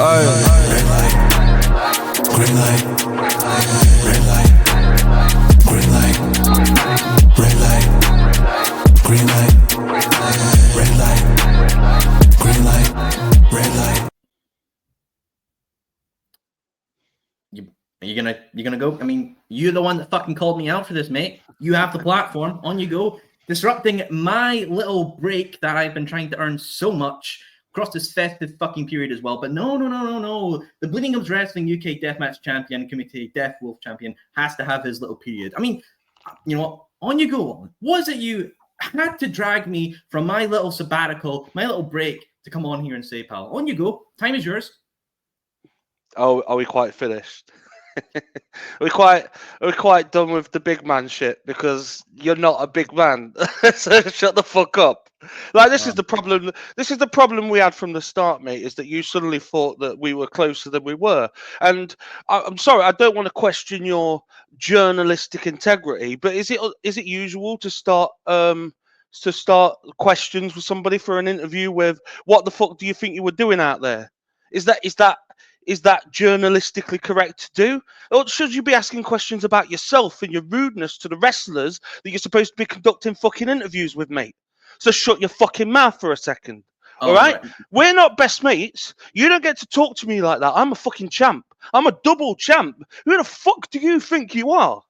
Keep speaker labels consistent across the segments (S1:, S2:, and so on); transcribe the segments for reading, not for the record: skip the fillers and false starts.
S1: Red light, green light, red light, green light, red light, green light, red light, green light, red light.
S2: You're gonna go? I mean, you're the one that fucking called me out for this, mate. You have the platform. On you go. Disrupting my little break that I've been trying to earn so much across this festive fucking period as well. But no. The Bleeding Gums Wrestling UK Deathmatch champion, Kumite Death Wolf champion, has to have his little period. I mean, you know what? On you go. Was it you had to drag me from my little sabbatical, my little break, to come on here and say, pal? On you go. Time is yours.
S3: Oh, are we quite finished? We're quite done with the big man shit because you're not a big man. So shut the fuck up. Like this is the problem. This is the problem we had from the start, mate. Is that you suddenly thought that we were closer than we were, and I'm sorry. I don't want to question your journalistic integrity, but is it usual to start questions with somebody for an interview with what the fuck do you think you were doing out there? Is that journalistically correct to do? Or should you be asking questions about yourself and your rudeness to the wrestlers that you're supposed to be conducting fucking interviews with, mate? So shut your fucking mouth for a second. All right? We're not best mates. You don't get to talk to me like that. I'm a fucking champ. I'm a double champ. Who the fuck do you think you are?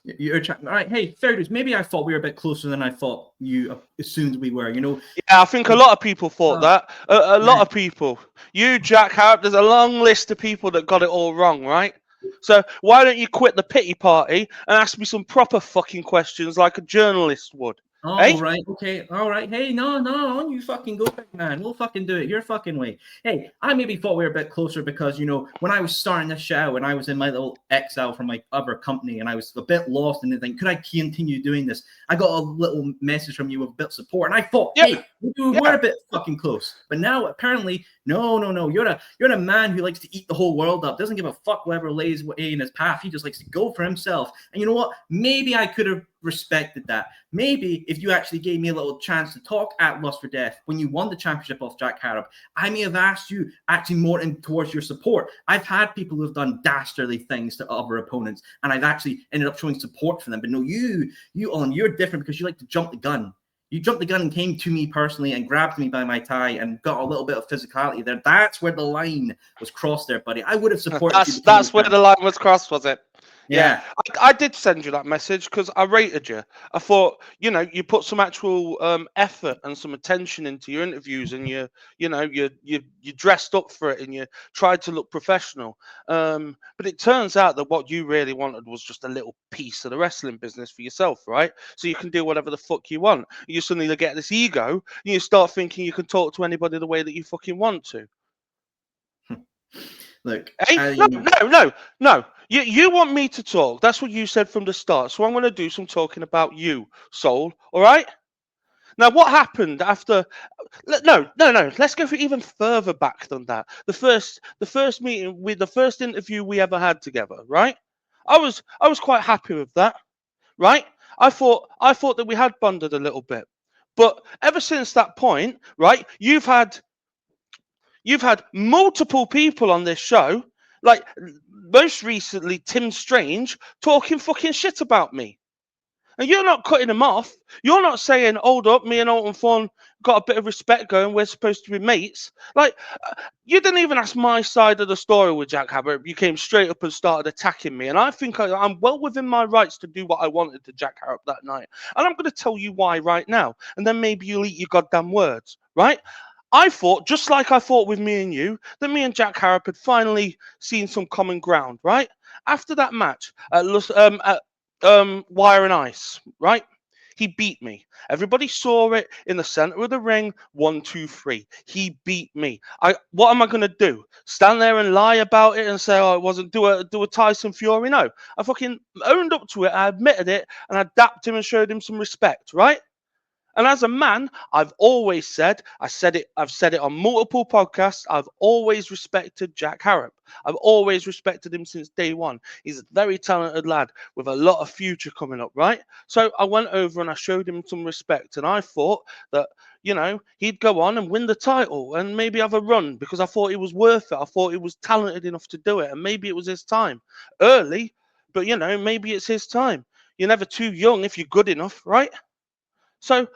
S2: You're a champ. All right. Hey, fair dues. Maybe I thought we were a bit closer than I thought you assumed we were, you know?
S3: Yeah, I think a lot of people thought that. A lot of people. You, Jack Harrop, there's a long list of people that got it all wrong, right? So why don't you quit the pity party and ask me some proper fucking questions like a journalist would?
S2: Oh,
S3: hey?
S2: Right. Okay. All right. Hey, no. You fucking go, big man. We'll fucking do it your fucking way. Hey, I maybe thought we were a bit closer because, you know, when I was starting this show and I was in my little exile from my other company and I was a bit lost and thinking, could I continue doing this? I got a little message from you with a bit of support and I thought, hey, we were a bit fucking close. But now apparently, no. You're a man who likes to eat the whole world up. Doesn't give a fuck whatever lays in his path. He just likes to go for himself. And you know what? Maybe I could have respected that. Maybe if you actually gave me a little chance to talk at Lust for Death when you won the championship off Jack Harrop, I may have asked you actually more towards your support. I've had people who have done dastardly things to other opponents, and I've actually ended up showing support for them. But no, you, Alton, you're different because you like to jump the gun. You jumped the gun and came to me personally and grabbed me by my tie and got a little bit of physicality there. That's where the line was crossed there, buddy. I would have supported you.
S3: That's where the line was crossed, was it?
S2: Yeah.
S3: I did send you that message because I rated you. I thought, you know, you put some actual effort and some attention into your interviews, and you dressed up for it and you tried to look professional. But it turns out that what you really wanted was just a little piece of the wrestling business for yourself, right? So you can do whatever the fuck you want. You suddenly get this ego and you start thinking you can talk to anybody the way that you fucking want to.
S2: Look,
S3: hey, no. You want me to talk. That's what you said from the start. So I'm going to do some talking about you, Soul. All right? Now, what happened after? No. Let's go even further back than that. The first meeting, the first interview we ever had together, right? I was quite happy with that, right? I thought that we had bonded a little bit, but ever since that point, right? You've had multiple people on this show, like most recently Tim Strange, talking fucking shit about me. And you're not cutting him off. You're not saying, hold up, me and Alton Thorne got a bit of respect going. We're supposed to be mates. Like, you didn't even ask my side of the story with Jack Harrop. You came straight up and started attacking me. And I think I'm well within my rights to do what I wanted to Jack Harrop that night. And I'm going to tell you why right now. And then maybe you'll eat your goddamn words, right? I thought, just like I thought with me and you, that me and Jack Harrop had finally seen some common ground, right? After that match at Wire and Ice, right? He beat me. Everybody saw it in the center of the ring. 1, 2, 3. He beat me. What am I going to do? Stand there and lie about it and say, oh, it wasn't, do a Tyson Fury? No. I fucking owned up to it. I admitted it, and I dapped him and showed him some respect, right? And as a man, I've always said, I've said it on multiple podcasts, I've always respected Jack Harrop. I've always respected him since day one. He's a very talented lad with a lot of future coming up, right? So I went over and I showed him some respect, and I thought that, you know, he'd go on and win the title and maybe have a run, because I thought he was worth it. I thought he was talented enough to do it, and maybe it was his time. Early, but, you know, maybe it's his time. You're never too young if you're good enough, right? So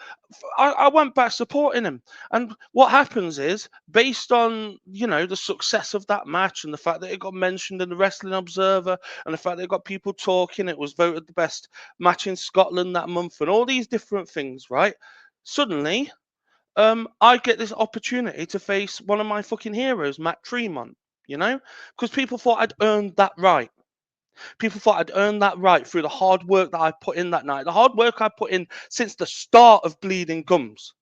S3: I went back supporting him. And what happens is, based on, you know, the success of that match and the fact that it got mentioned in the Wrestling Observer and the fact that it got people talking, it was voted the best match in Scotland that month and all these different things, right? Suddenly, I get this opportunity to face one of my fucking heroes, Matt Tremont, you know, because people thought I'd earned that right. People thought I'd earned that right through the hard work that I put in that night, the hard work I put in since the start of Bleeding Gums.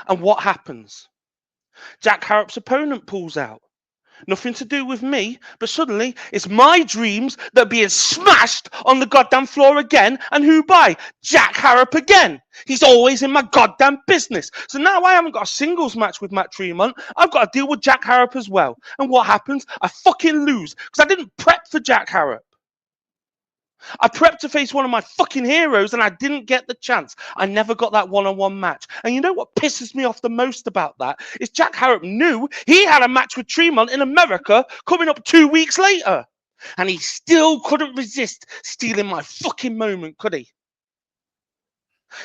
S3: And what happens? Jack Harrop's opponent pulls out. Nothing to do with me, but suddenly it's my dreams that are being smashed on the goddamn floor again. And who by? Jack Harrop again. He's always in my goddamn business. So now I haven't got a singles match with Matt Tremont. I've got to deal with Jack Harrop as well. And what happens? I fucking lose because I didn't prep for Jack Harrop. I prepped to face one of my fucking heroes and I didn't get the chance. I never got that one-on-one match. And you know what pisses me off the most about that is Jack Harrop knew he had a match with Tremont in America coming up 2 weeks later. And he still couldn't resist stealing my fucking moment, could he?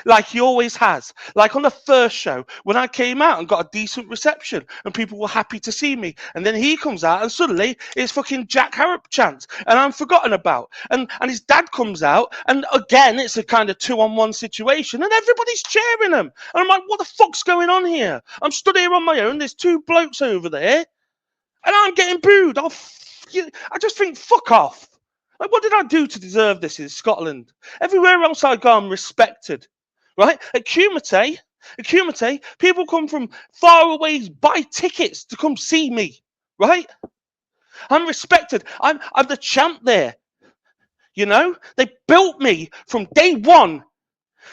S3: Like he always has. Like on the first show, when I came out and got a decent reception and people were happy to see me. And then he comes out and suddenly it's fucking Jack Harrop chance and I'm forgotten about. And his dad comes out and again, it's a kind of 2-on-1 situation and everybody's cheering him. And I'm like, what the fuck's going on here? I'm stood here on my own. There's 2 blokes over there and I'm getting booed. I just think, fuck off. Like, what did I do to deserve this in Scotland? Everywhere else I go, I'm respected. Right? At Kumite, people come from far away, buy tickets to come see me. Right? I'm respected. I'm the champ there. You know? They built me from day one.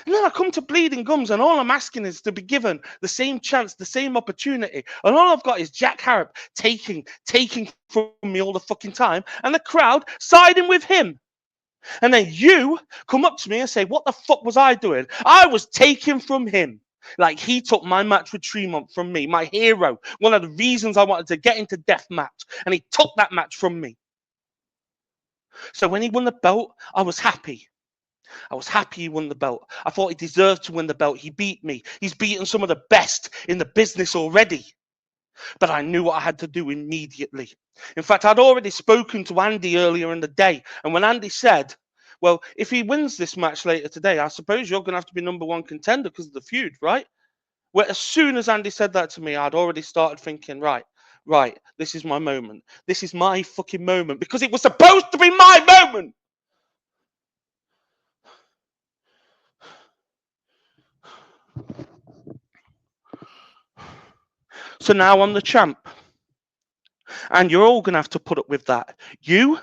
S3: And then I come to Bleeding Gums and all I'm asking is to be given the same chance, the same opportunity. And all I've got is Jack Harrop taking from me all the fucking time and the crowd siding with him. And then you come up to me and say, what the fuck was I doing? I was taking from him. Like he took my match with Tremont from me, my hero. One of the reasons I wanted to get into Deathmatch. And he took that match from me. So when he won the belt, I was happy. I was happy he won the belt. I thought he deserved to win the belt. He beat me. He's beaten some of the best in the business already. But I knew what I had to do immediately. In fact, I'd already spoken to Andy earlier in the day. And when Andy said, well, if he wins this match later today, I suppose you're going to have to be #1 contender because of the feud, right? Well, as soon as Andy said that to me, I'd already started thinking, right, this is my moment. This is my fucking moment because it was supposed to be my moment. So now I'm the champ. And you're all going to have to put up with that. You,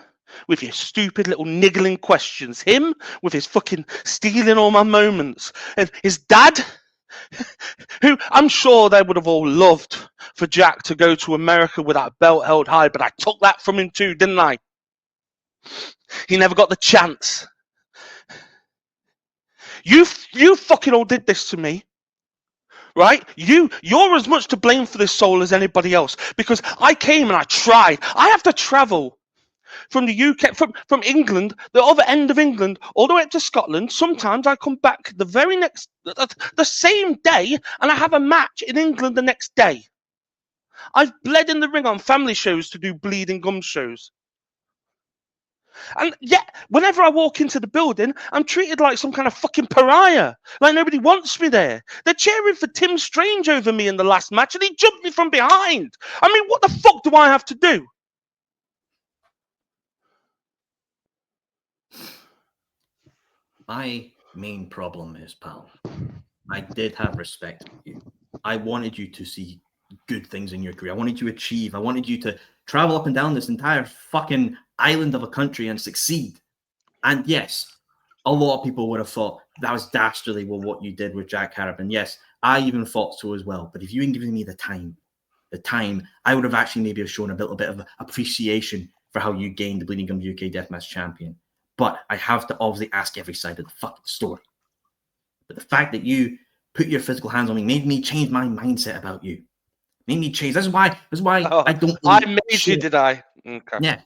S3: with your stupid little niggling questions. Him, with his fucking stealing all my moments. And his dad, who I'm sure they would have all loved for Jack to go to America with that belt held high. But I took that from him too, didn't I? He never got the chance. You fucking all did this to me. Right? You're as much to blame for this soul as anybody else because I came and I tried. I have to travel from the UK, from England, the other end of England, all the way up to Scotland. Sometimes I come back the same day and I have a match in England the next day. I've bled in the ring on family shows to do Bleeding Gums shows. And yet, whenever I walk into the building, I'm treated like some kind of fucking pariah. Like nobody wants me there. They're cheering for Tim Strange over me in the last match, and he jumped me from behind. I mean, what the fuck do I have to do?
S2: My main problem is, pal, I did have respect for you. I wanted you to see good things in your career. I wanted you to achieve. I wanted you to travel up and down this entire fucking island of a country and succeed. And yes, a lot of people would have thought, that was dastardly with what you did with Jack Harrison. Yes, I even thought so as well. But if you hadn't given me the time, I would have actually maybe have shown a little bit of appreciation for how you gained the Bleeding Gums UK Deathmatch champion. But I have to obviously ask every side of the fucking story. But the fact that you put your physical hands on me made me change my mindset about you. Made me change. That's why I don't.
S3: I made you, did I? Okay.
S2: Yeah.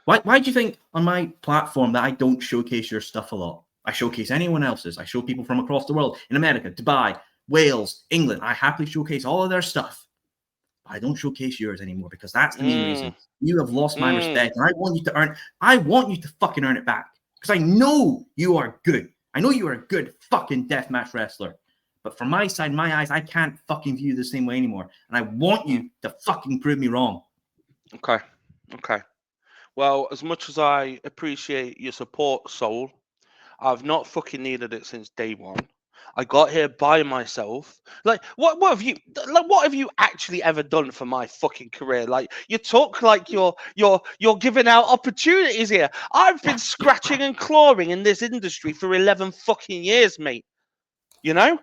S2: Why do you think on my platform that I don't showcase your stuff a lot? I showcase anyone else's. I show people from across the world, in America, Dubai, Wales, England. I happily showcase all of their stuff. But I don't showcase yours anymore because that's the main reason. You have lost my respect, and I want you to fucking earn it back. Because I know you are good. I know you are a good fucking deathmatch wrestler. But from my side, my eyes, I can't fucking view you the same way anymore. And I want you to fucking prove me wrong.
S3: Okay. Well, as much as I appreciate your support, Soul, I've not fucking needed it since day one. I got here by myself. Like, what have you actually ever done for my fucking career? Like, you talk like you're giving out opportunities here. I've been scratching and clawing in this industry for 11 fucking years, mate. You know?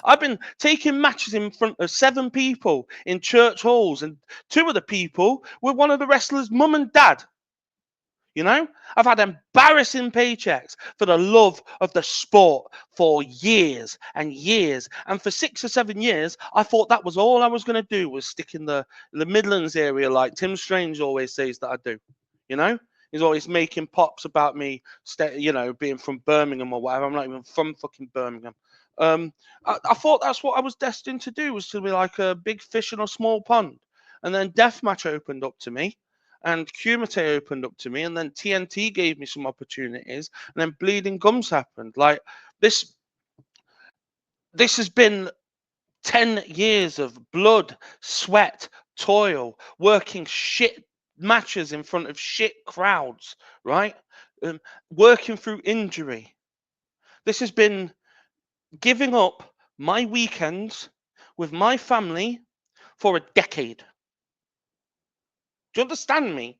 S3: I've been taking matches in front of 7 people in church halls, and 2 of the people were one of the wrestlers' mum and dad. You know, I've had embarrassing paychecks for the love of the sport for years and years. And for 6 or 7 years, I thought that was all I was going to do, was stick in the Midlands area like Tim Strange always says that I do. You know, he's always making pops about me, being from Birmingham or whatever. I'm not even from fucking Birmingham. I thought that's what I was destined to do, was to be like a big fish in a small pond. And then Deathmatch opened up to me. And Kumite opened up to me, and then TNT gave me some opportunities, and then Bleeding Gums happened. Like, this has been 10 years of blood, sweat, toil, working shit matches in front of shit crowds, right? Working through injury. This has been giving up my weekends with my family for a decade. Do you understand me?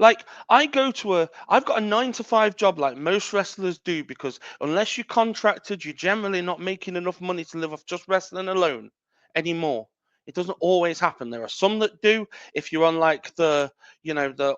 S3: Like, I've got a 9-to-5 job like most wrestlers do, because unless you're contracted, you're generally not making enough money to live off just wrestling alone anymore. It doesn't always happen. There are some that do. If you're on like the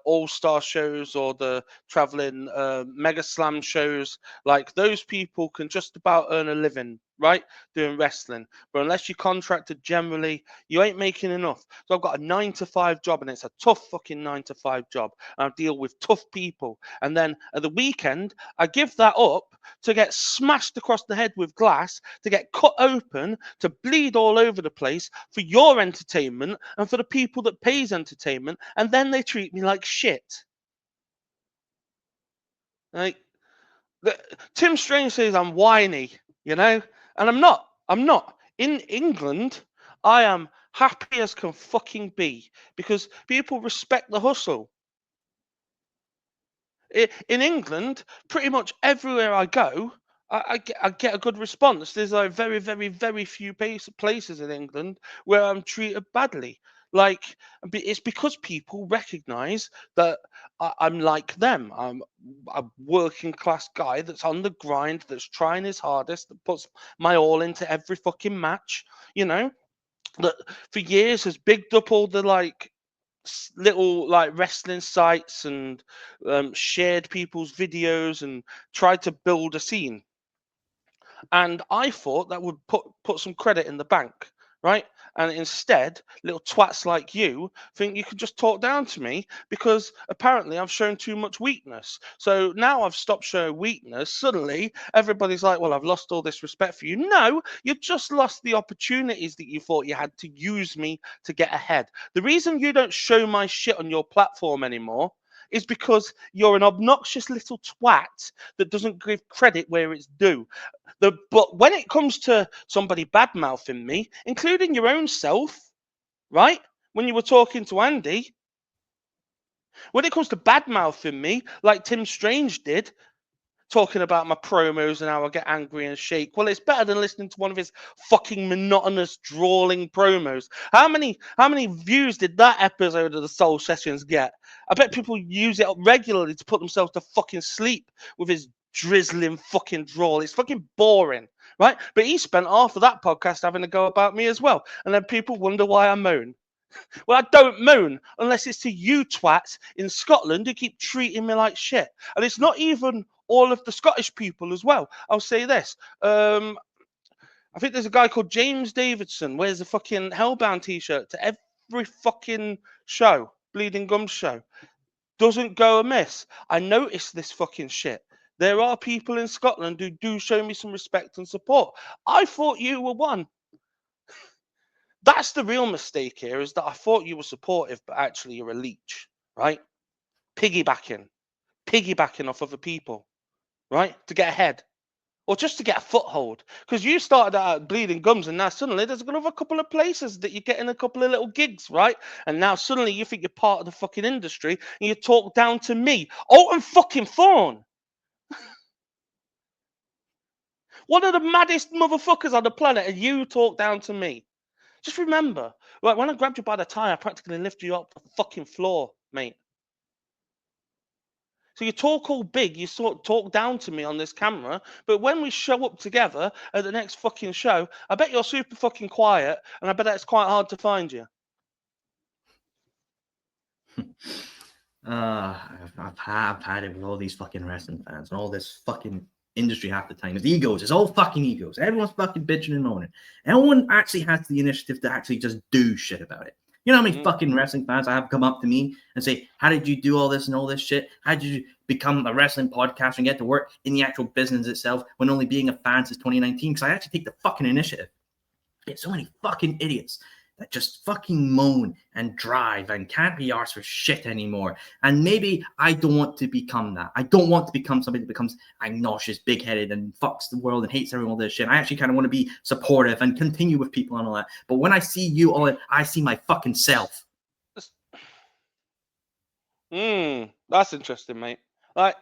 S3: all-star shows or the traveling mega slam shows, like, those people can just about earn a living, right, doing wrestling. But unless you're contracted, generally you ain't making enough. So I've got a 9-to-5 job, and it's a tough fucking 9-to-5 job. And I deal with tough people. And then at the weekend, I give that up to get smashed across the head with glass, to get cut open, to bleed all over the place for your entertainment and for the people that pays entertainment, and then they treat me like shit. Like, Tim Strange says I'm whiny, and I'm not. In England, I am happy as can fucking be, because people respect the hustle. In England, pretty much everywhere I go, I get a good response. There's like very, very, very few places in England where I'm treated badly. Like, it's because people recognise that I'm like them. I'm a working class guy that's on the grind, that's trying his hardest, that puts my all into every fucking match. That for years has bigged up all the like little like wrestling sites and shared people's videos and tried to build a scene. And I thought that would put some credit in the bank, right? And instead, little twats like you think you can just talk down to me because apparently I've shown too much weakness. So now I've stopped showing weakness. Suddenly, everybody's like, well, I've lost all this respect for you. No, you've just lost the opportunities that you thought you had to use me to get ahead. The reason you don't show my shit on your platform anymore is because you're an obnoxious little twat that doesn't give credit where it's due. But when it comes to somebody bad-mouthing me, including your own self, right? When you were talking to Andy, when it comes to bad-mouthing me, like Tim Strange did, talking about my promos and how I get angry and shake. Well, it's better than listening to one of his fucking monotonous, drawling promos. How many views did that episode of the Soul Sessions get? I bet people use it regularly to put themselves to fucking sleep with his drizzling fucking drawl. It's fucking boring, right? But he spent half of that podcast having a go about me as well. And then people wonder why I moan. Well, I don't moan unless it's to you twats in Scotland who keep treating me like shit. And it's not even all of the Scottish people as well. I'll say this. I think there's a guy called James Davidson wears a fucking Hellbound t-shirt to every fucking show, Bleeding Gums show. Doesn't go amiss. I noticed this fucking shit. There are people in Scotland who do show me some respect and support. I thought you were one. That's the real mistake here, is that I thought you were supportive, but actually you're a leech, right? Piggybacking off other people, right? To get ahead. Or just to get a foothold. Because you started out at Bleeding Gums and now suddenly there's another couple of places that you're getting a couple of little gigs, right? And now suddenly you think you're part of the fucking industry and you talk down to me. Alton fucking Thorne. One of the maddest motherfuckers on the planet, and you talk down to me. Just remember, like when I grabbed you by the tie, I practically lifted you up the fucking floor, mate. So you talk all big, you sort of talk down to me on this camera, but when we show up together at the next fucking show, I bet you're super fucking quiet, and I bet it's quite hard to find you.
S2: I've had it with all these fucking wrestling fans and all this fucking industry half the time. It's egos. It's all fucking egos. Everyone's fucking bitching and moaning. No one actually has the initiative to actually just do shit about it. You know how many fucking wrestling fans I have come up to me and say, how did you do all this and all this shit? How did you become a wrestling podcaster and get to work in the actual business itself when only being a fan since 2019? Because I actually take the fucking initiative. Get so many fucking idiots that just fucking moan and drive and can't be arsed for shit anymore. And maybe I don't want to become that. I don't want to become somebody that becomes obnoxious, big-headed, and fucks the world and hates everyone, all this shit. I actually kind of want to be supportive and continue with people and all that. But when I see you all, I see my fucking self.
S3: That's interesting, mate. Like,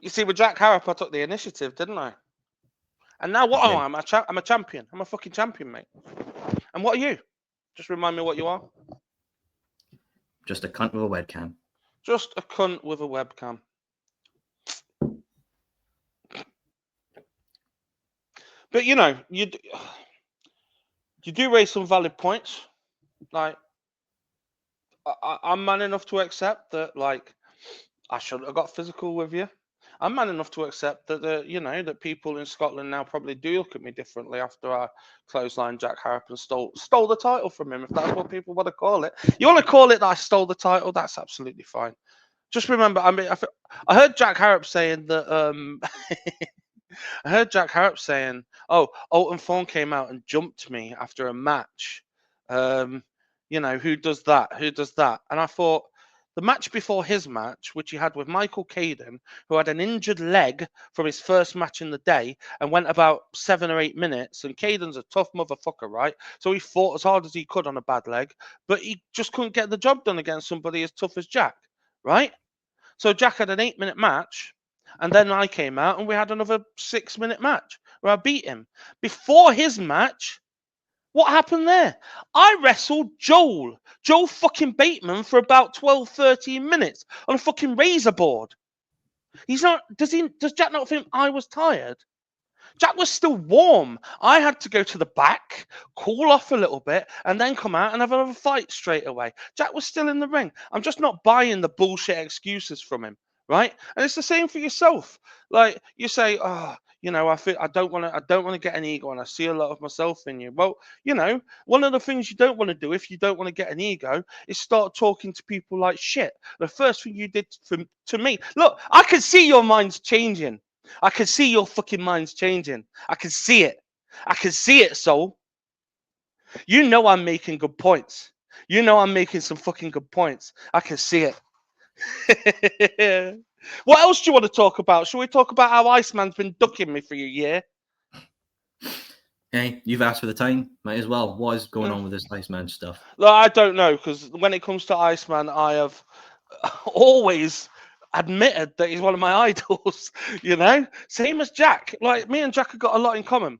S3: you see, with Jack Harrop, I took the initiative, didn't I? And now what am I? I'm a champion. I'm a fucking champion, mate. And what are you? Just remind me what you are.
S2: Just a cunt with a webcam.
S3: Just a cunt with a webcam. But you know, you do raise some valid points. Like, I'm man enough to accept that. Like, I shouldn't have got physical with you. I'm man enough to accept that, that people in Scotland now probably do look at me differently after I clothesline Jack Harrop and stole the title from him, if that's what people want to call it. You want to call it that I stole the title? That's absolutely fine. Just remember, I mean, I heard Jack Harrop saying that. I heard Jack Harrop saying, "Oh, Alton Thorne came out and jumped me after a match." Who does that? Who does that? And I thought, the match before his match, which he had with Michael Caden, who had an injured leg from his first match in the day and went about 7 or 8 minutes. And Caden's a tough motherfucker, right? So he fought as hard as he could on a bad leg, but he just couldn't get the job done against somebody as tough as Jack, right? So Jack had an 8-minute match, and then I came out and we had another 6-minute match where I beat him. Before his match, what happened there? I wrestled Joel fucking Bateman for about 12, 13 minutes on a fucking razor board. Does Jack not think I was tired? Jack was still warm. I had to go to the back, cool off a little bit, and then come out and have another fight straight away. Jack was still in the ring. I'm just not buying the bullshit excuses from him, right? And it's the same for yourself. Like, you say, I don't want to get an ego, and I see a lot of myself in you. Well, one of the things you don't want to do if you don't want to get an ego is start talking to people like shit. The first thing you did to me, look, I can see your mind's changing. I can see your fucking mind's changing. I can see it. I can see it, soul. You know I'm making good points. You know I'm making some fucking good points. I can see it. What else do you want to talk about? Shall we talk about how Iceman's been ducking me for a year?
S2: Hey, you've asked for the time. Might as well. What is going on with this Iceman stuff?
S3: No, I don't know, because when it comes to Iceman, I have always admitted that he's one of my idols. Same as Jack. Like, me and Jack have got a lot in common,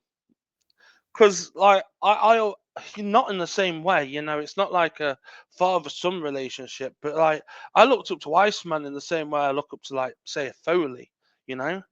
S3: because like you're not in the same way. It's not like a father-son relationship, but like I looked up to Iceman in the same way I look up to, like, say, a Foley. you know.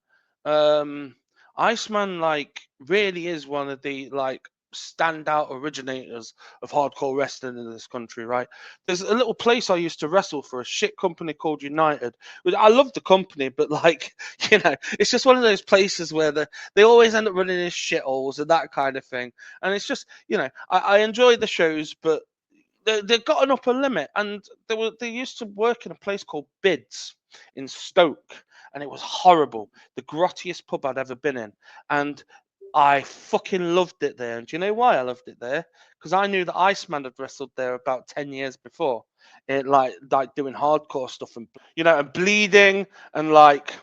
S3: Iceman like really is one of the like standout originators of hardcore wrestling in this country, right? There's a little place I used to wrestle for, a shit company called United. I love the company, but like, you know, it's just one of those places where they always end up running in shitholes and that kind of thing. And it's just, you know, I enjoy the shows, but they've got an upper limit. And they used to work in a place called Bids in Stoke, and it was horrible. The grottiest pub I'd ever been in. And I fucking loved it there. And do you know why I loved it there? Because I knew that Iceman had wrestled there about 10 years before. It like doing hardcore stuff and, you know, and bleeding and like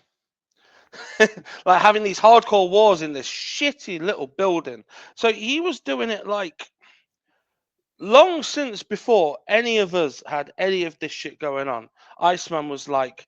S3: like having these hardcore wars in this shitty little building. So he was doing it like long since before any of us had any of this shit going on. Iceman was like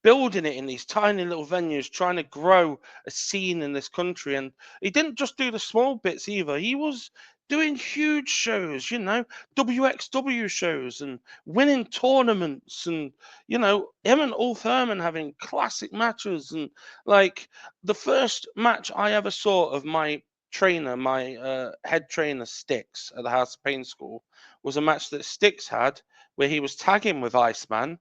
S3: building it in these tiny little venues, trying to grow a scene in this country. And he didn't just do the small bits either. He was doing huge shows, you know, WXW shows and winning tournaments, and you know, him and Alton Thurman having classic matches. And like the first match I ever saw of my trainer, my head trainer Sticks at the House of Pain School, was a match that Sticks had where he was tagging with Iceman.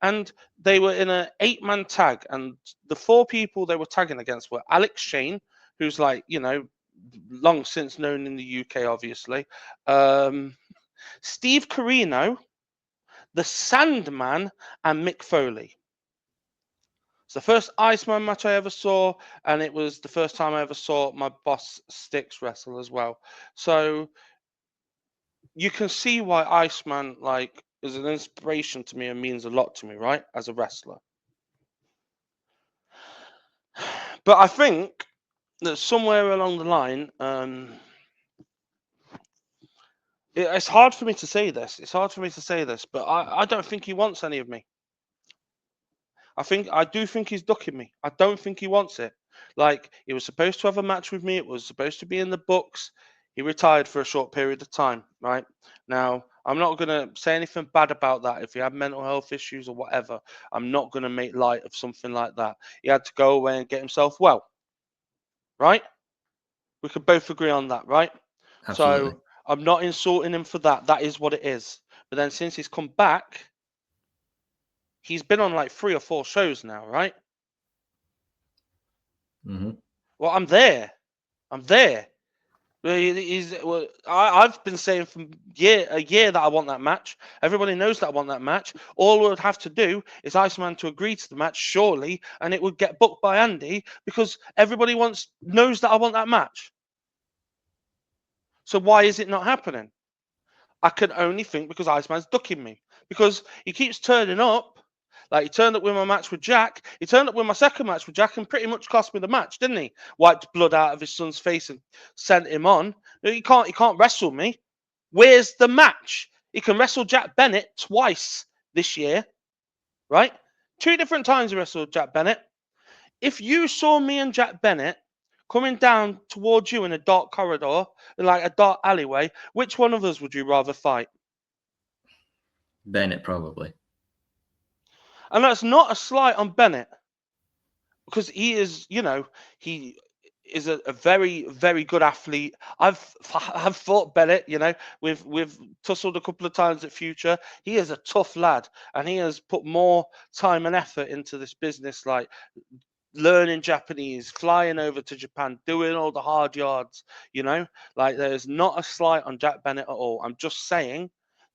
S3: And they were in an 8-man tag, and the 4 people they were tagging against were Alex Shane, who's like, you know, long since known in the UK, obviously. Steve Carino, the Sandman, and Mick Foley. It's the first Iceman match I ever saw, and it was the first time I ever saw my boss Sticks wrestle as well. So you can see why Iceman like is an inspiration to me and means a lot to me, right, as a wrestler. But I think that somewhere along the line, it's hard for me to say this. It's hard for me to say this, but I don't think he wants any of me. I do think he's ducking me. I don't think he wants it. Like, he was supposed to have a match with me. It was supposed to be in the books. He retired for a short period of time, right? Now, I'm not going to say anything bad about that. If he had mental health issues or whatever, I'm not going to make light of something like that. He had to go away and get himself well, right? We could both agree on that, right?
S2: Absolutely.
S3: So I'm not insulting him for that. That is what it is. But then since he's come back, he's been on like 3 or 4 shows now, right?
S2: Mm-hmm.
S3: Well, I'm there. I've been saying for a year that I want that match. Everybody knows that I want that match. All we would have to do is Iceman to agree to the match, surely, and it would get booked by Andy because everybody knows that I want that match. So why is it not happening? I can only think because Iceman's ducking me. Because he keeps turning up. Like, he turned up with my match with Jack. He turned up with my second match with Jack and pretty much cost me the match, didn't he? Wiped blood out of his son's face and sent him on. He can't wrestle me. Where's the match? He can wrestle Jack Bennett twice this year, right? 2 different times he wrestled Jack Bennett. If you saw me and Jack Bennett coming down towards you in a dark corridor, in like a dark alleyway, which one of us would you rather fight?
S2: Bennett, probably.
S3: And that's not a slight on Bennett, because he is, you know, he is a very, very good athlete. I've fought Bennett, you know, we've tussled a couple of times at Future. He is a tough lad, and he has put more time and effort into this business, like learning Japanese, flying over to Japan, doing all the hard yards, you know. Like, there's not a slight on Jack Bennett at all. I'm just saying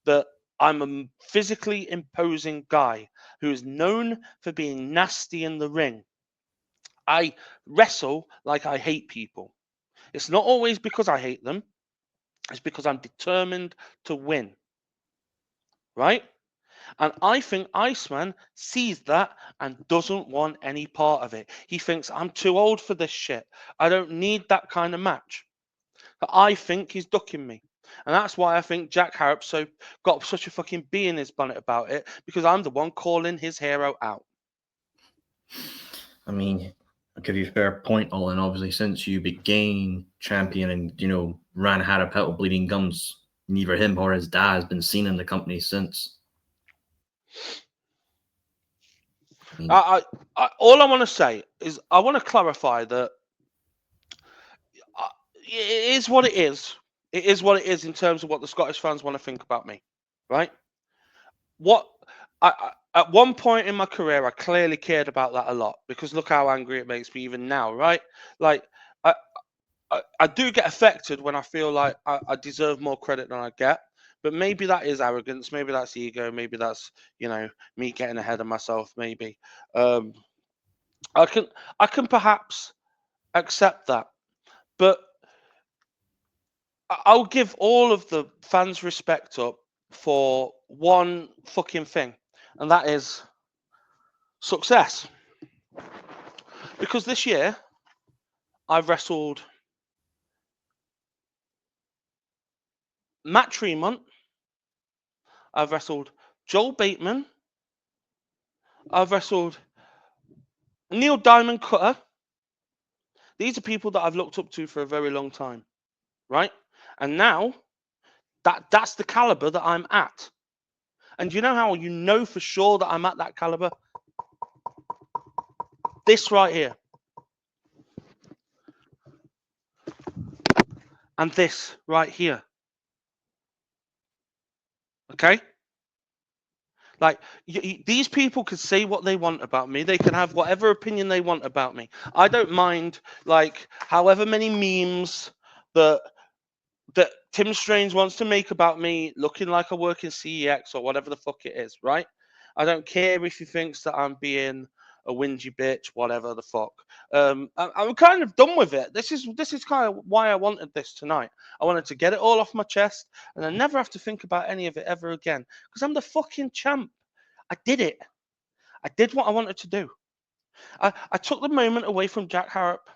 S3: that I'm a physically imposing guy who is known for being nasty in the ring. I wrestle like I hate people. It's not always because I hate them. It's because I'm determined to win. Right? And I think Iceman sees that and doesn't want any part of it. He thinks, I'm too old for this shit. I don't need that kind of match. But I think he's ducking me. And that's why I think Jack Harrop's got such a fucking bee in his bonnet about it, because I'm the one calling his hero out.
S2: I mean, I'll give you a fair point, Alton. Obviously, since you became champion and, you know, had a pet with bleeding gums, neither him or his dad has been seen in the company since.
S3: All I want to say is I want to clarify that it is what it is. It is what it is in terms of what the Scottish fans want to think about me, right? At one point in my career, I clearly cared about that a lot because look how angry it makes me even now, right? Like I do get affected when I feel like I deserve more credit than I get, but maybe that is arrogance, maybe that's ego, maybe that's me getting ahead of myself. Maybe I can perhaps accept that, but I'll give all of the fans respect up for one fucking thing, and that is success. Because this year I've wrestled Matt Tremont, I've wrestled Joel Bateman, I've wrestled Neil Diamond Cutter. These are people that I've looked up to for a very long time, right? And now that's the caliber that I'm at. And you know how you know for sure that I'm at that caliber? This right here. And this right here. Okay? Like, these people can say what they want about me. They can have whatever opinion they want about me. I don't mind, like, however many memes that Tim Strange wants to make about me looking like I work in CEX or whatever the fuck it is, right? I don't care if he thinks that I'm being a whingy bitch, whatever the fuck. I'm kind of done with it. This is kind of why I wanted this tonight. I wanted to get it all off my chest and I never have to think about any of it ever again because I'm the fucking champ. I did it. I did what I wanted to do. I took the moment away from Jack Harrop.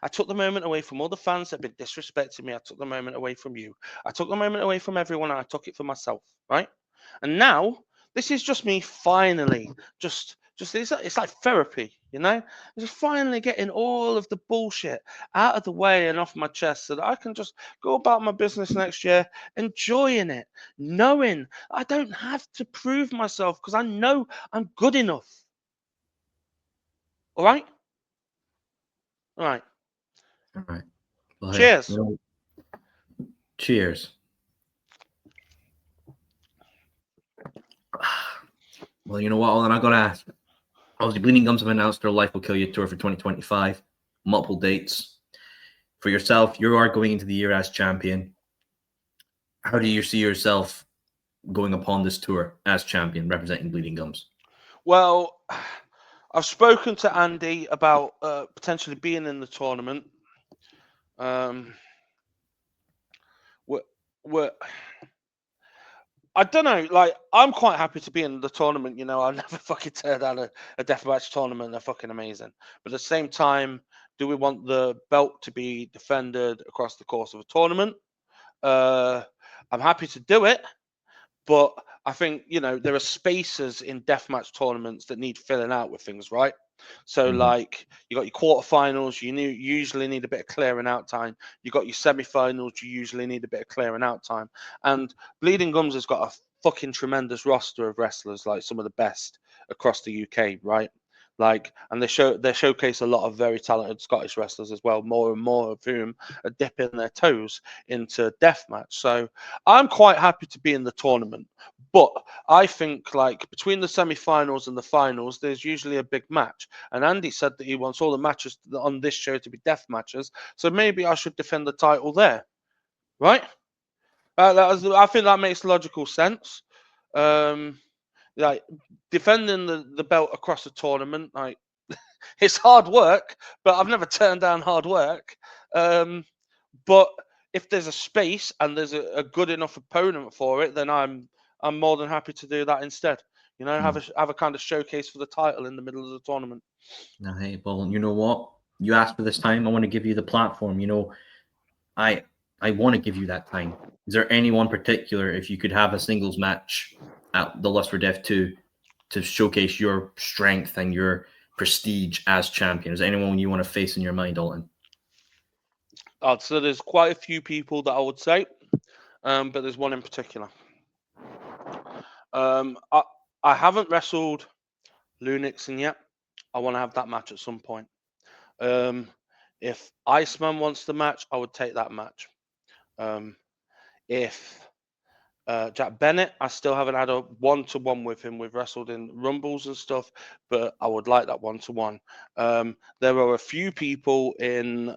S3: I took the moment away from all the fans that have been disrespecting me. I took the moment away from you. I took the moment away from everyone and I took it for myself, right? And now this is just me finally just it's like therapy, you know? Just finally getting all of the bullshit out of the way and off my chest so that I can just go about my business next year enjoying it, knowing I don't have to prove myself because I know I'm good enough. All right? All right.
S2: All right. Well,
S3: Cheers.
S2: Hey, cheers. Well, you know what, Alan, I got to ask. Obviously, Bleeding Gums have announced their Life Will Kill You tour for 2025, multiple dates. For yourself, you are going into the year as champion. How do you see yourself going upon this tour as champion, representing Bleeding Gums?
S3: Well, I've spoken to Andy about potentially being in the tournament. I don't know. Like, I'm quite happy to be in the tournament. You know, I'll never fucking turn down a deathmatch tournament. They're fucking amazing. But at the same time, do we want the belt to be defended across the course of a tournament? I'm happy to do it, but I think there are spaces in deathmatch tournaments that need filling out with things, right? So like you got your quarterfinals, you usually need a bit of clearing out time. You got your semi-finals, you usually need a bit of clearing out time. And Bleeding Gums has got a fucking tremendous roster of wrestlers, like some of the best across the UK, right? Like, and they showcase a lot of very talented Scottish wrestlers as well, more and more of whom are dipping their toes into deathmatch. So I'm quite happy to be in the tournament. But I think, like, between the semi-finals and the finals, there's usually a big match. And Andy said that he wants all the matches on this show to be death matches. So maybe I should defend the title there, right? I think that makes logical sense. Like, defending the belt across a tournament, like, it's hard work, but I've never turned down hard work. But if there's a space and there's a good enough opponent for it, then I'm more than happy to do that instead. Have a kind of showcase for the title in the middle of the tournament.
S2: Now, hey, well, you know what? You asked for this time. I want to give you the platform. I want to give you that time. Is there anyone particular, if you could have a singles match at the Lust for Death 2 to showcase your strength and your prestige as champion? Is there anyone you want to face in your mind, Alton?
S3: So there's quite a few people that I would say, but there's one in particular. I haven't wrestled Lunix, and yep, I want to have that match at some point. If Iceman wants the match, I would take that match. If Jack Bennett, I still haven't had a one-to-one with him. We've wrestled in Rumbles and stuff, but I would like that one-to-one. There are a few people in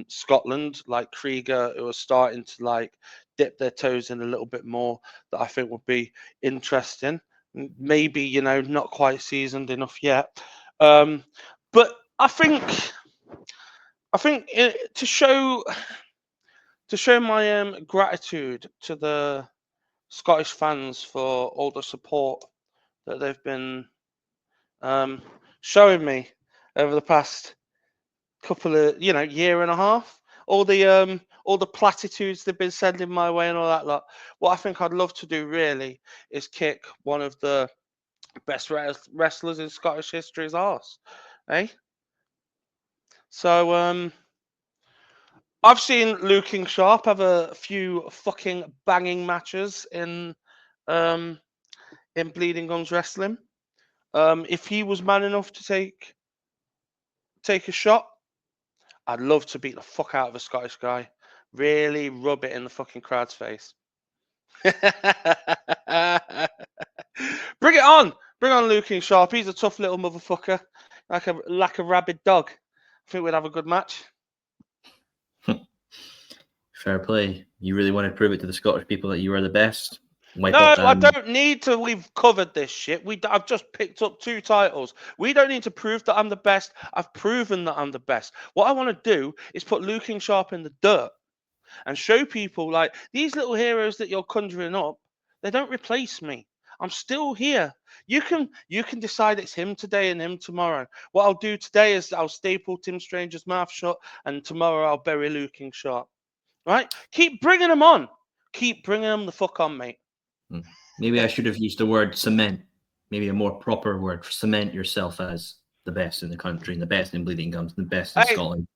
S3: Scotland, like Krieger, who are starting to like dip their toes in a little bit more that I think would be interesting. Maybe, you know, not quite seasoned enough yet. But I think to show my gratitude to the Scottish fans for all the support that they've been showing me over the past couple of, you know, year and a half. All the platitudes they've been sending my way and all that lot. What I think I'd love to do really is kick one of the best wrestlers in Scottish history's arse, eh? So I've seen Luke King Sharp have a few fucking banging matches in Bleeding Gums Wrestling. If he was man enough to take a shot, I'd love to beat the fuck out of a Scottish guy. Really rub it in the fucking crowd's face. Bring it on! Bring on Luke King Sharp. He's a tough little motherfucker. Like a rabid dog. I think we'd have a good match.
S2: Fair play. You really want to prove it to the Scottish people that you are the best?
S3: No, I don't need to. We've covered this shit. I've just picked up 2 titles. We don't need to prove that I'm the best. I've proven that I'm the best. What I want to do is put Luke King Sharp in the dirt and show people like these little heroes that you're conjuring up. They don't replace me. I'm still here. You can decide it's him today and him tomorrow. What I'll do today is I'll staple Tim Stranger's mouth shut, and tomorrow I'll bury Luke King Sharp. Right? Keep bringing them on. Keep bringing them the fuck on, mate.
S2: Maybe I should have used the word cement. Maybe a more proper word. Cement yourself as the best in the country, and the best in Bleeding Gums, and the best in Scotland.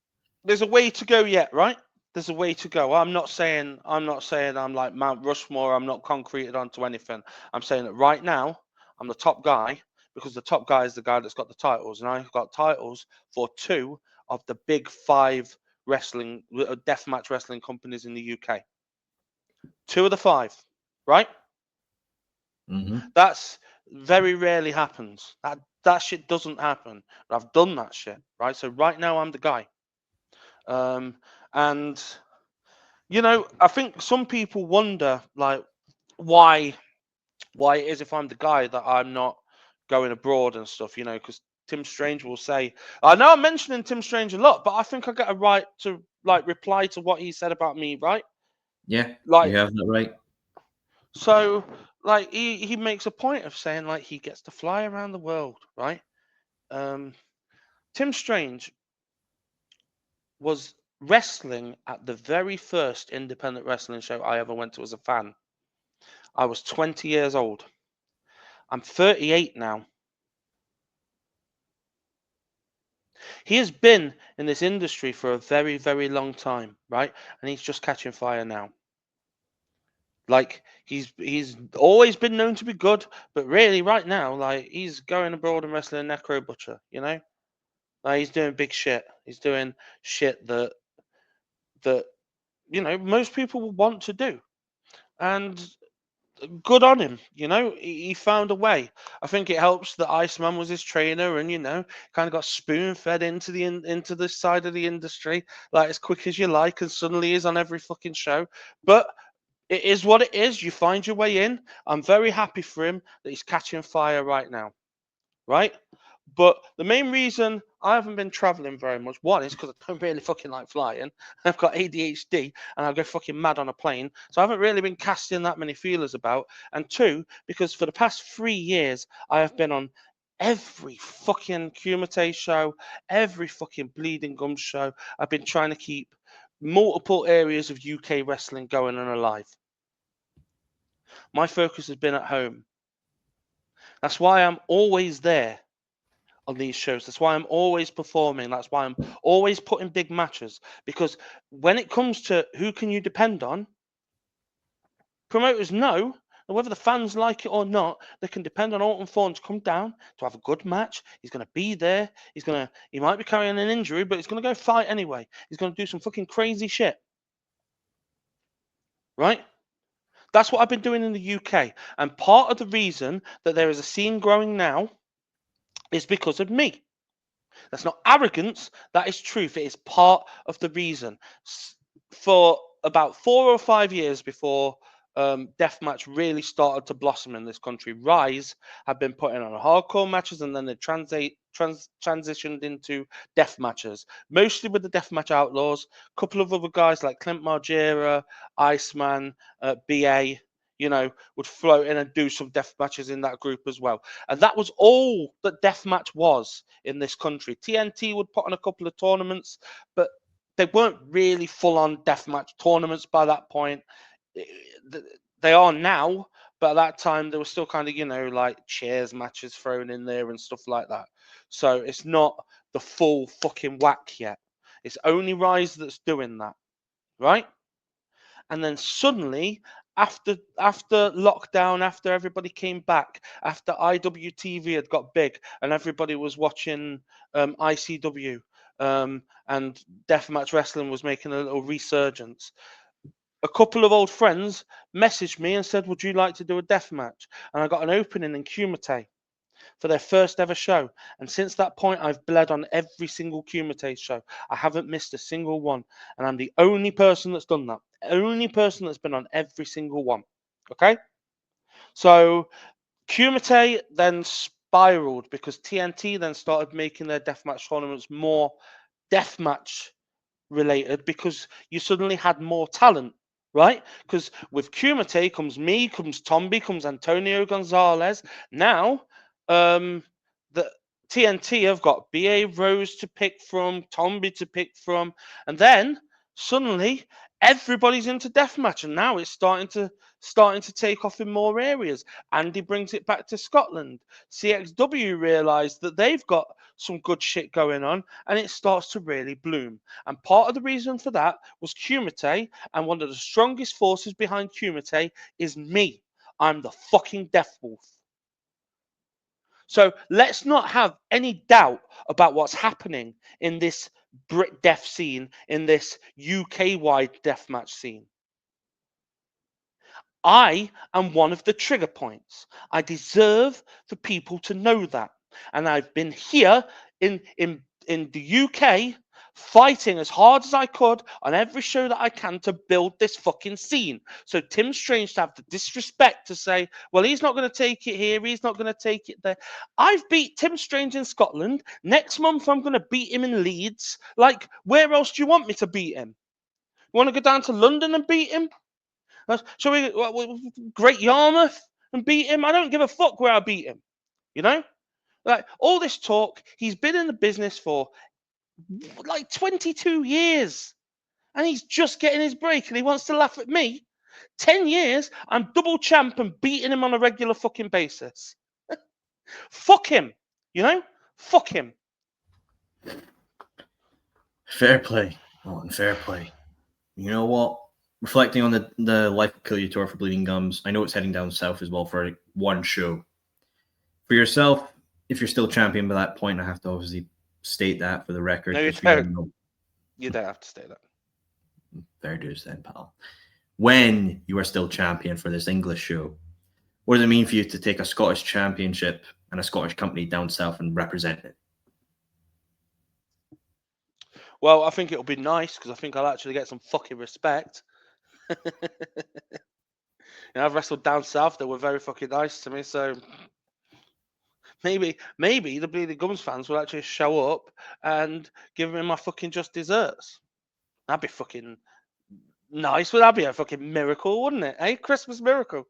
S3: There's a way to go yet, right? There's a way to go. I'm not saying I'm like Mount Rushmore. I'm not concreted onto anything. I'm saying that right now I'm the top guy because the top guy is the guy that's got the titles, and I've got titles for 2 of the big 5 wrestling deathmatch wrestling companies in the UK. 2 of the 5, right? That's very rarely happens. That shit doesn't happen. But I've done that shit, right? So right now I'm the guy. And you know, I think some people wonder like why it is if I'm the guy that I'm not going abroad and stuff, you know, because Tim Strange will say, I know I'm mentioning Tim Strange a lot, but I think I get a right to like reply to what he said about me, right?
S2: Yeah,
S3: like
S2: you have that right.
S3: So like he makes a point of saying like he gets to fly around the world, right? Tim Strange was wrestling at the very first independent wrestling show I ever went to as a fan. I was 20 years old. I'm 38 now. He has been in this industry for a very, very long time, right? And he's just catching fire now. Like he's always been known to be good, but really right now, like he's going abroad and wrestling Necro Butcher, you know? Like he's doing big shit. He's doing shit that you know most people will want to do. And good on him, you know, he found a way. I think it helps that Iceman was his trainer, and you know, kind of got spoon fed into this side of the industry, like as quick as you like, and suddenly he's on every fucking show. But it is what it is. You find your way in. I'm very happy for him that he's catching fire right now, right? But the main reason I haven't been traveling very much, one is because I don't really fucking like flying. I've got ADHD and I go fucking mad on a plane. So I haven't really been casting that many feelers about. And 2, because for the past 3 years, I have been on every fucking Kumite show, every fucking Bleeding Gums show. I've been trying to keep multiple areas of UK wrestling going and alive. My focus has been at home. That's why I'm always there on these shows. That's why I'm always performing. That's why I'm always putting big matches. Because when it comes to who can you depend on, promoters know And whether the fans like it or not, they can depend on Alton Thorne to come down to have a good match. He's going to be there. He might be carrying an injury, but he's going to go fight anyway. He's going to do some fucking crazy shit. Right? That's what I've been doing in the UK. And part of the reason that there is a scene growing now is because of me. That's not arrogance. That is truth. It is part of the reason. For about 4 or 5 years before Deathmatch really started to blossom in this country, Rise had been putting on hardcore matches, and then they transitioned into death matches, mostly with the Deathmatch Outlaws. A couple of other guys like Clint Margera, Iceman, BA, would float in and do some death matches in that group as well. And that was all that Deathmatch was in this country. TNT would put on a couple of tournaments, but they weren't really full-on deathmatch tournaments by that point. They are now, but at that time there was still kind of, like chairs matches thrown in there and stuff like that. So it's not the full fucking whack yet. It's only Rise that's doing that, right? And then suddenly, after lockdown, after everybody came back, after IWTV had got big and everybody was watching ICW, and Deathmatch Wrestling was making a little resurgence, a couple of old friends messaged me and said, would you like to do a death match? And I got an opening in Kumite for their first ever show. And since that point, I've bled on every single Kumite show. I haven't missed a single one. And I'm the only person that's done that. Only person that's been on every single one. Okay? So Kumite then spiraled because TNT then started making their deathmatch tournaments more deathmatch related because you suddenly had more talent, right? Because with Kumite comes me, comes Tombi, comes Antonio Gonzalez. Now, the TNT have got BA Rose to pick from, Tombi to pick from, and then suddenly everybody's into deathmatch, and now it's starting to take off in more areas. Andy brings it back to Scotland. CXW realised that they've got some good shit going on, and it starts to really bloom. And part of the reason for that was Kumite, and one of the strongest forces behind Kumite is me. I'm the fucking Death Wolf. So let's not have any doubt about what's happening in this Brit death scene, in this UK-wide deathmatch scene. I am one of the trigger points. I deserve for people to know that. And I've been here in the UK fighting as hard as I could on every show that I can to build this fucking scene. So Tim Strange to have the disrespect to say, well, he's not going to take it here, he's not going to take it there. I've beat Tim Strange in Scotland. Next month I'm going to beat him in Leeds. Like, where else do you want me to beat him? You want to go down to London and beat him? Shall we Great Yarmouth and beat him? I don't give a fuck where I beat him. Like, all this talk, he's been in the business for like 22 years, and he's just getting his break, and he wants to laugh at me. 10 years, I'm double champ and beating him on a regular fucking basis. Fuck him, fuck him.
S2: Fair play. Oh, and fair play. You know what? Reflecting on the Life Will Kill You tour for Bleeding Gums, I know it's heading down south as well for one show. For yourself, if you're still champion by that point, I have to obviously state that for the record.
S3: No, you don't. You don't have to state that.
S2: Fair dues then, pal. When you are still champion for this English show, what does it mean for you to take a Scottish championship and a Scottish company down south and represent it?
S3: Well, I think it'll be nice because I think I'll actually get some fucking respect. I've wrestled down south. They were very fucking nice to me, so maybe the Bleeding Gums fans will actually show up and give me my fucking just desserts. That'd be fucking nice. Would that be a fucking miracle, wouldn't it? Eh? Christmas miracle.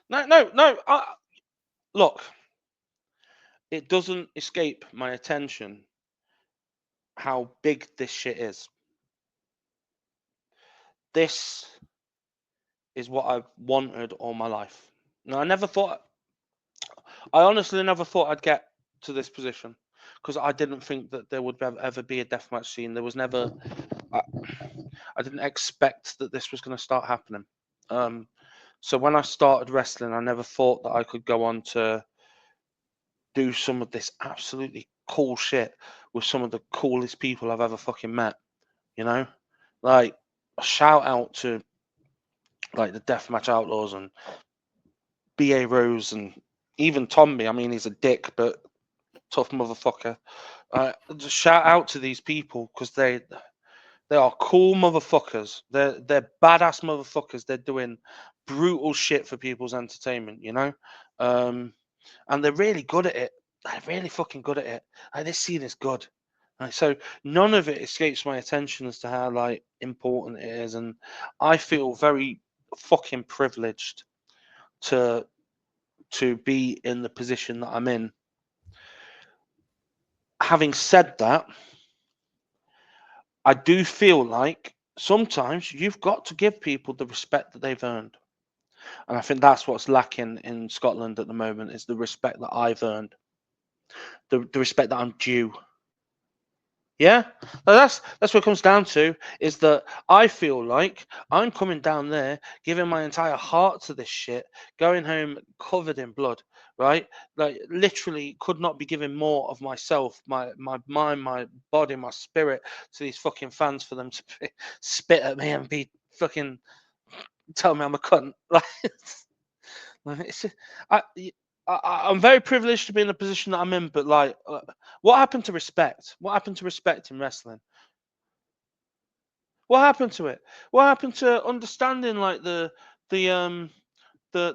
S3: No. Look, it doesn't escape my attention how big this shit is. This is what I've wanted all my life. Now, I honestly never thought I'd get to this position because I didn't think that there would ever be a deathmatch scene. There was never. I didn't expect that this was going to start happening. So when I started wrestling, I never thought that I could go on to do some of this absolutely cool shit with some of the coolest people I've ever fucking met. You know, like a shout out to like the Deathmatch Outlaws and BA Rose and even Tommy. I mean, he's a dick, but tough motherfucker. Just shout out to these people because they are cool motherfuckers. They're badass motherfuckers. They're doing brutal shit for people's entertainment, you know, and they're really good at it. They're really fucking good at it. Like, this scene is good. Right, so none of it escapes my attention as to how like important it is, and I feel very fucking privileged to be in the position that I'm in. Having said that, I do feel like sometimes you've got to give people the respect that they've earned. And I think that's what's lacking in Scotland at the moment is the respect that I've earned, the respect that I'm due. Yeah, that's what it comes down to, is that I feel like I'm coming down there, giving my entire heart to this shit, going home covered in blood, right? Like literally could not be giving more of myself, my mind, my body, my spirit to these fucking fans for them to spit at me and be fucking tell me I'm a cunt. Like it's I'm very privileged to be in the position that I'm in, but like, what happened to respect? What happened to respect in wrestling? What happened to it? What happened to understanding like the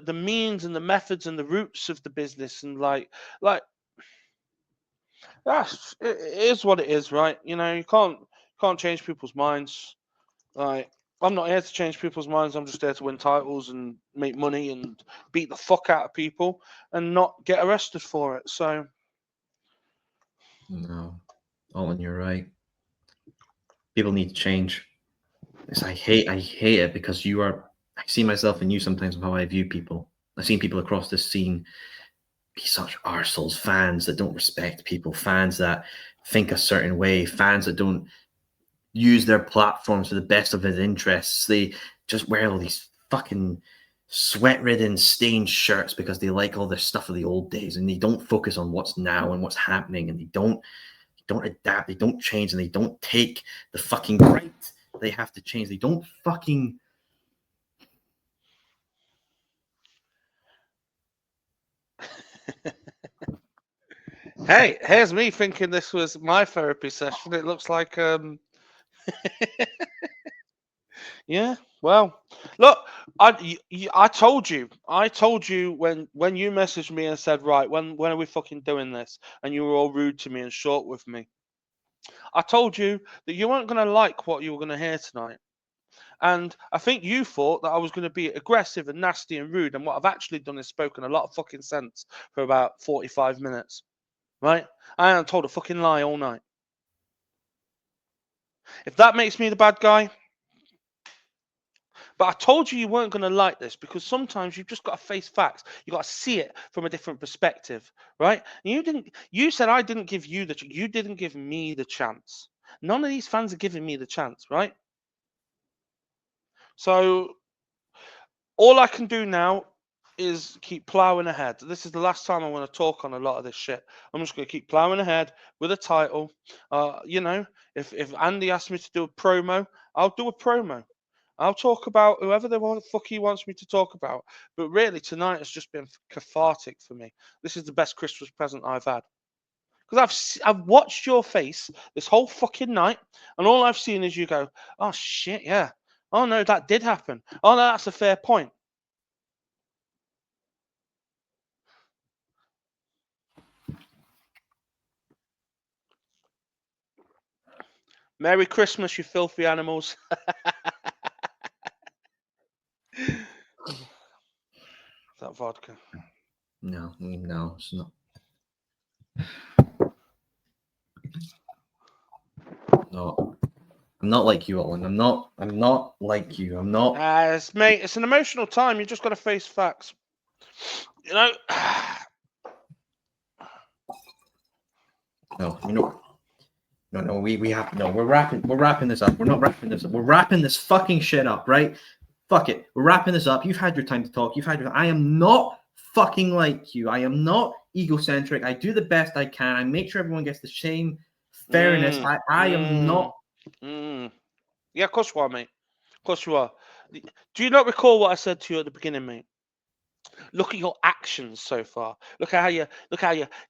S3: means and the methods and the roots of the business and like that's it is what it is, right? You know, you can't change people's minds. Like I'm not here to change people's minds. I'm just here to win titles and make money and beat the fuck out of people and not get arrested for it. So
S2: No, Alton, you're right. People need to change. I hate it because you are. I see myself in you sometimes of how I view people. I've seen people across this scene be such arseholes, fans that don't respect people, fans that think a certain way, fans that don't use their platforms to the best of his interests. They just wear all these fucking sweat-ridden, stained shirts because they like all this stuff of the old days, and they don't focus on what's now and what's happening, and they don't adapt, they don't change, and they don't take the fucking right. They have to change. They don't fucking.
S3: hey, here's me thinking this was my therapy session. It looks like yeah. Well, look, I told you when you messaged me and said, right, when are we fucking doing this? And you were all rude to me and short with me. I told you that you weren't going to like what you were going to hear tonight. And I think you thought that I was going to be aggressive and nasty and rude. And what I've actually done is spoken a lot of fucking sense for about 45 minutes. Right? I haven't told a fucking lie all night. If that makes me the bad guy. But I told you weren't going to like this because sometimes you've just got to face facts. You got to see it from a different perspective, right? And you said I didn't give you you didn't give me the chance. None of these fans are giving me the chance, right? So all I can do now is keep plowing ahead. This is the last time I want to talk on a lot of this shit. I'm just going to keep plowing ahead with a title. You know, if Andy asks me to do a promo, I'll do a promo. I'll talk about whoever the fuck he wants me to talk about. But really, tonight has just been cathartic for me. This is the best Christmas present I've had. Because I've watched your face this whole fucking night, and all I've seen is you go, oh shit, yeah. Oh no, that did happen. Oh no, that's a fair point. Merry Christmas, you filthy animals. That vodka.
S2: No, it's not. No, I'm not like you, Owen. I'm not like you. I'm not.
S3: Mate, it's an emotional time. You just got to face facts. You know.
S2: No, no. We have no. We're wrapping this up. We're not wrapping this up. We're wrapping this fucking shit up, right? fuck it. We're wrapping this up. You've had your time to talk. I am not fucking like you. I am not egocentric. I do the best I can. I make sure everyone gets the same fairness. I am not.
S3: Yeah, of course you are, mate. Of course you are. Do you not recall what I said to you at the beginning, mate? Look at your actions so far. Look how you're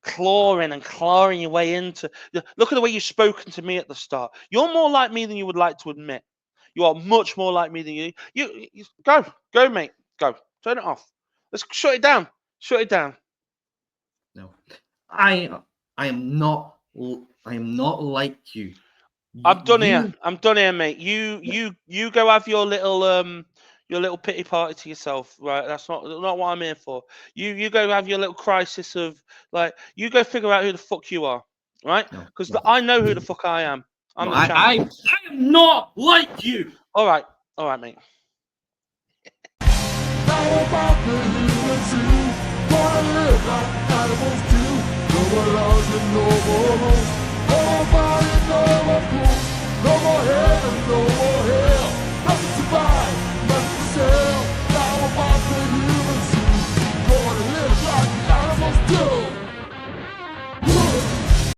S3: clawing your way into. Look at the way you've spoken to me at the start. You're more like me than you would like to admit. You are much more like me than you. You go, mate. Go. Turn it off. Let's shut it down. Shut it down.
S2: No, I am not like you.
S3: I'm done here, mate. You go have your little pity party to yourself, right? That's not what I'm here for. You go have your little crisis of like. You go figure out who the fuck you are, right? Because I know who the fuck I am. I'm the champion.
S2: I am not like you.
S3: All right, mate.
S1: How about the unity? Wanna live like animals do. No more laws and no more rules.